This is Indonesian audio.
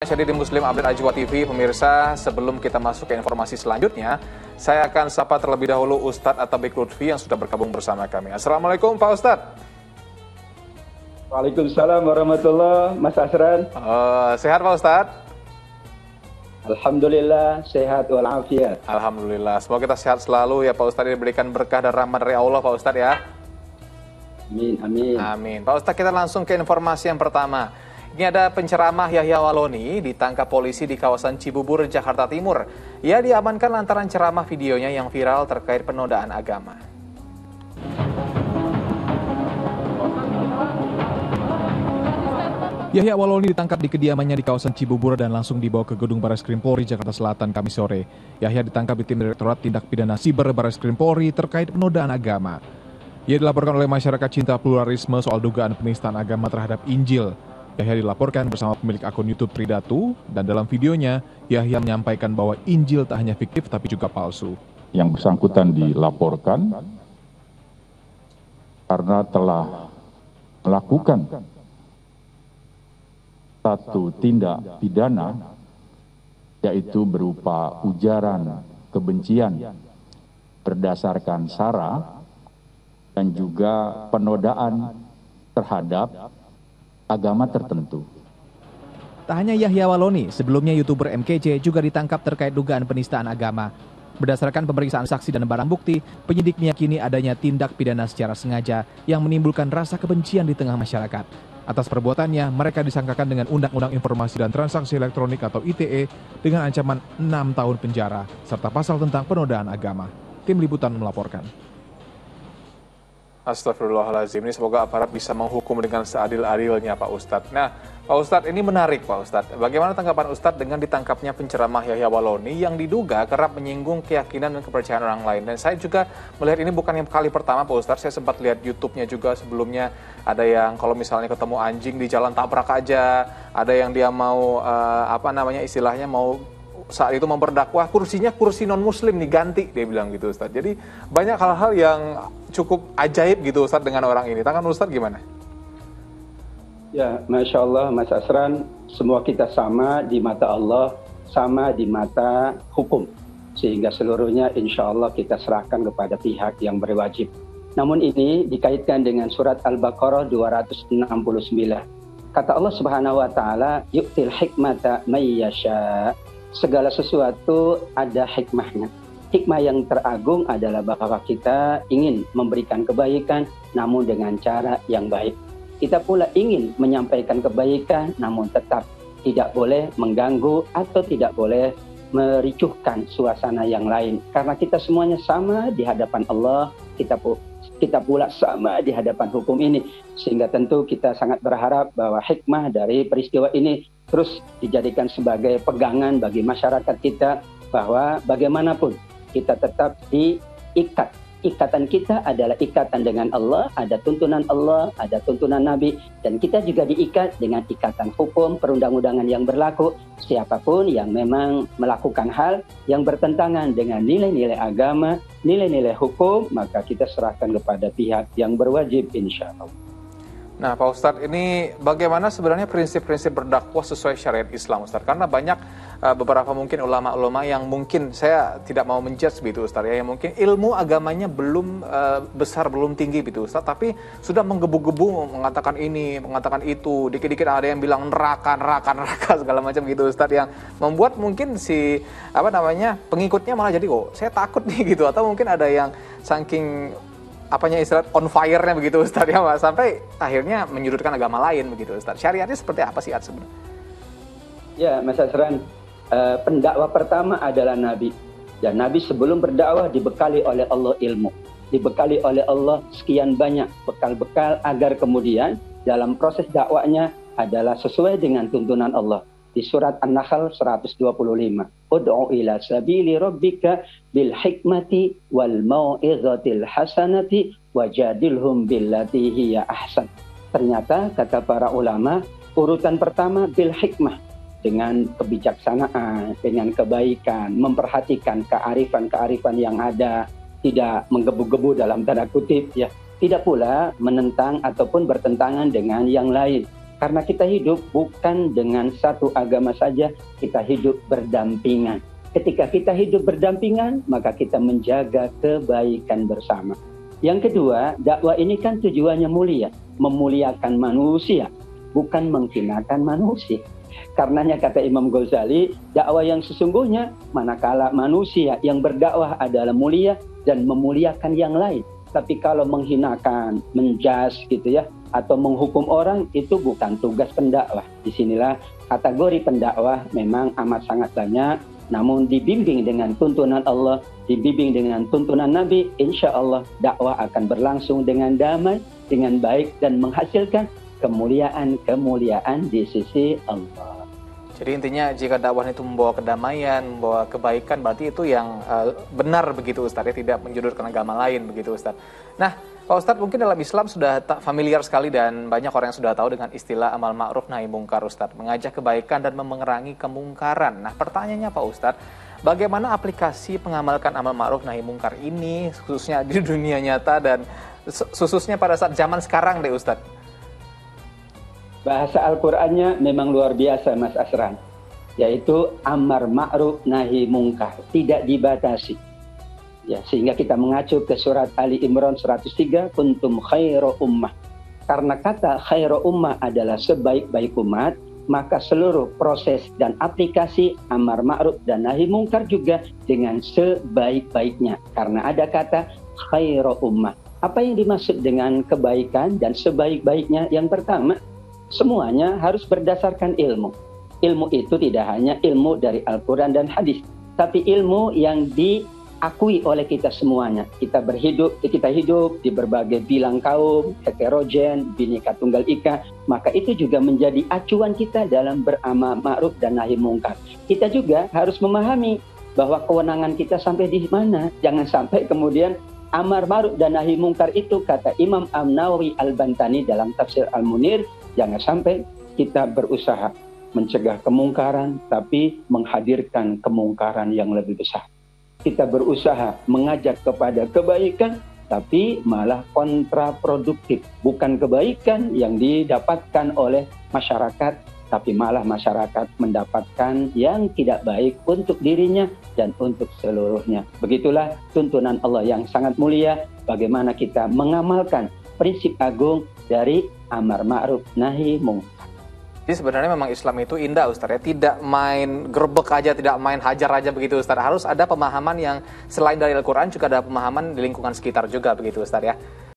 Syahidi Muslim Update Ajwa TV, pemirsa, sebelum kita masuk ke informasi selanjutnya, saya akan sapa terlebih dahulu Ustadz At-Taufik Lutfi yang sudah bergabung bersama kami. Assalamualaikum Pak Ustadz. Waalaikumsalam warahmatullahi wabarakatuh, Mas Asran. Sehat Pak Ustadz? Alhamdulillah, sehat walafiat. Alhamdulillah, semoga kita sehat selalu ya Pak Ustadz, diberikan berkah dan rahmat dari Allah Pak Ustadz ya. Amin, amin. Amin. Pak Ustadz, kita langsung ke informasi yang pertama. Ini ada penceramah Yahya Waloni ditangkap polisi di kawasan Cibubur, Jakarta Timur. Ia diamankan lantaran ceramah videonya yang viral terkait penodaan agama. Yahya Waloni ditangkap di kediamannya di kawasan Cibubur dan langsung dibawa ke gedung Barreskrim Polri Jakarta Selatan Kamis sore. Yahya ditangkap di tim Direktorat Tindak Pidana Siber Barreskrim Polri terkait penodaan agama. Ia dilaporkan oleh masyarakat cinta pluralisme soal dugaan penistaan agama terhadap Injil. Yahya dilaporkan bersama pemilik akun YouTube Tridatu, dan dalam videonya Yahya menyampaikan bahwa Injil tak hanya fiktif tapi juga palsu. Yang bersangkutan dilaporkan karena telah melakukan satu tindak pidana, yaitu berupa ujaran kebencian berdasarkan sara dan juga penodaan terhadap agama tertentu. Tak hanya Yahya Waloni, sebelumnya YouTuber MKC juga ditangkap terkait dugaan penistaan agama. Berdasarkan pemeriksaan saksi dan barang bukti, penyidik meyakini adanya tindak pidana secara sengaja yang menimbulkan rasa kebencian di tengah masyarakat. Atas perbuatannya, mereka disangkakan dengan Undang-Undang Informasi dan Transaksi Elektronik atau ITE dengan ancaman 6 tahun penjara, serta pasal tentang penodaan agama. Tim Liputan melaporkan. Astagfirullahaladzim, ini semoga aparat bisa menghukum dengan seadil-adilnya Pak Ustadz. Nah, Pak Ustadz, ini menarik Pak Ustadz. Bagaimana tanggapan Ustadz dengan ditangkapnya penceramah Yahya Waloni yang diduga kerap menyinggung keyakinan dan kepercayaan orang lain? Dan saya juga melihat ini bukan yang kali pertama Pak Ustadz, saya sempat lihat YouTube-nya juga sebelumnya. Ada yang kalau misalnya ketemu anjing di jalan tabrak aja, ada yang dia mau, istilahnya mau saat itu memperdakwah kursinya kursi non-muslim diganti, dia bilang gitu Ustadz. Jadi banyak hal-hal yang cukup ajaib gitu Ustadz dengan orang ini. Tangan Ustadz gimana? Ya, Masya Allah Mas Asran, semua kita sama di mata Allah, sama di mata hukum. Sehingga seluruhnya insya Allah kita serahkan kepada pihak yang berwajib. Namun ini dikaitkan dengan surat Al-Baqarah 269. Kata Allah Subhanahu wa Ta'ala, yu'til hikmata may yasha. Segala sesuatu ada hikmahnya. Hikmah yang teragung adalah bahwa kita ingin memberikan kebaikan namun dengan cara yang baik. Kita pula ingin menyampaikan kebaikan namun tetap tidak boleh mengganggu atau tidak boleh mericuhkan suasana yang lain. Karena kita semuanya sama di hadapan Allah, kita pula sama di hadapan hukum ini. Sehingga tentu kita sangat berharap bahwa hikmah dari peristiwa ini terus dijadikan sebagai pegangan bagi masyarakat kita, bahwa bagaimanapun kita tetap diikat. Ikatan kita adalah ikatan dengan Allah, ada tuntunan Allah, ada tuntunan Nabi, dan kita juga diikat dengan ikatan hukum, perundang-undangan yang berlaku. Siapapun yang memang melakukan hal yang bertentangan dengan nilai-nilai agama, nilai-nilai hukum, maka kita serahkan kepada pihak yang berwajib insya Allah. Nah Pak Ustadz, ini bagaimana sebenarnya prinsip-prinsip berdakwah sesuai syariat Islam Ustadz? Karena banyak beberapa mungkin ulama-ulama yang mungkin saya tidak mau menjudge gitu Ustadz ya, yang mungkin ilmu agamanya belum besar, belum tinggi gitu Ustadz, tapi sudah menggebu-gebu mengatakan ini, mengatakan itu, dikit-dikit ada yang bilang neraka segala macam gitu Ustadz, yang membuat mungkin si pengikutnya malah jadi saya takut nih gitu, atau mungkin ada yang saking istilah on fire-nya begitu Ustaz ya, Pak, sampai akhirnya menyudutkan agama lain begitu Ustaz. Syariatnya seperti apa sih sebenarnya? Ya, Mas Asran, pendakwah pertama adalah Nabi. Dan Nabi sebelum berdakwah dibekali oleh Allah ilmu. Dibekali oleh Allah sekian banyak bekal-bekal agar kemudian dalam proses dakwanya adalah sesuai dengan tuntunan Allah. Di surat An-Nahl 125. Ud'u ila sabili rabbika bil hikmati wal mau'izatil hasanati wajadilhum billati hiya ahsan. Ternyata kata para ulama, urutan pertama bil hikmah, dengan kebijaksanaan, dengan kebaikan, memperhatikan kearifan-kearifan yang ada, tidak menggebu-gebu dalam tanda kutip ya, tidak pula menentang ataupun bertentangan dengan yang lain. Karena kita hidup bukan dengan satu agama saja, kita hidup berdampingan. Ketika kita hidup berdampingan, maka kita menjaga kebaikan bersama. Yang kedua, dakwah ini kan tujuannya mulia, memuliakan manusia, bukan menghinakan manusia. Karenanya kata Imam Ghazali, dakwah yang sesungguhnya manakala manusia yang berdakwah adalah mulia dan memuliakan yang lain. Tapi kalau menghinakan, menjas gitu ya, atau menghukum orang, itu bukan tugas pendakwah. Disinilah kategori pendakwah memang amat sangat banyak. Namun dibimbing dengan tuntunan Allah, dibimbing dengan tuntunan Nabi, insya Allah dakwah akan berlangsung dengan damai, dengan baik, dan menghasilkan kemuliaan-kemuliaan di sisi Allah. Jadi intinya jika dakwah itu membawa kedamaian, membawa kebaikan, berarti itu yang benar begitu Ustaz, ya, tidak menjudurkan agama lain begitu Ustaz. Nah, Pak Ustadz, mungkin dalam Islam sudah familiar sekali dan banyak orang yang sudah tahu dengan istilah amal ma'ruf nahi mungkar Ustadz, mengajak kebaikan dan memerangi kemungkaran. Nah, pertanyaannya Pak Ustadz, bagaimana aplikasi mengamalkan amal ma'ruf nahi mungkar ini khususnya di dunia nyata dan khususnya pada saat zaman sekarang deh Ustadz? Bahasa Al-Qur'annya memang luar biasa Mas Asran, yaitu amar ma'ruf nahi mungkar, tidak dibatasi. Ya, sehingga kita mengacu ke surat Ali Imran 103, kuntum khairu ummah. Karena kata khairu ummah adalah sebaik-baik umat, maka seluruh proses dan aplikasi amar ma'ruf dan nahi mungkar juga dengan sebaik-baiknya. Karena ada kata khairu ummah. Apa yang dimaksud dengan kebaikan dan sebaik-baiknya? Yang pertama, semuanya harus berdasarkan ilmu. Ilmu itu tidak hanya ilmu dari Al-Quran dan hadis, tapi ilmu yang diakui oleh kita semuanya. Kita hidup di berbagai bilang kaum, heterogen, bineka tunggal ika, maka itu juga menjadi acuan kita dalam beramal ma'ruf dan nahi mungkar. Kita juga harus memahami bahwa kewenangan kita sampai di mana. Jangan sampai kemudian amar ma'ruf dan nahi mungkar itu, kata Imam An-Nawawi Al-Bantani dalam tafsir Al-Munir, jangan sampai kita berusaha mencegah kemungkaran tapi menghadirkan kemungkaran yang lebih besar. Kita berusaha mengajak kepada kebaikan tapi malah kontraproduktif. Bukan kebaikan yang didapatkan oleh masyarakat, tapi malah masyarakat mendapatkan yang tidak baik untuk dirinya dan untuk seluruhnya. Begitulah tuntunan Allah yang sangat mulia, bagaimana kita mengamalkan prinsip agung dari amar ma'ruf nahi mungkar. Jadi sebenarnya memang Islam itu indah Ustaz, ya, tidak main gerbek aja, tidak main hajar aja begitu Ustaz. Harus ada pemahaman yang selain dari Al-Quran juga ada pemahaman di lingkungan sekitar juga begitu Ustaz, ya.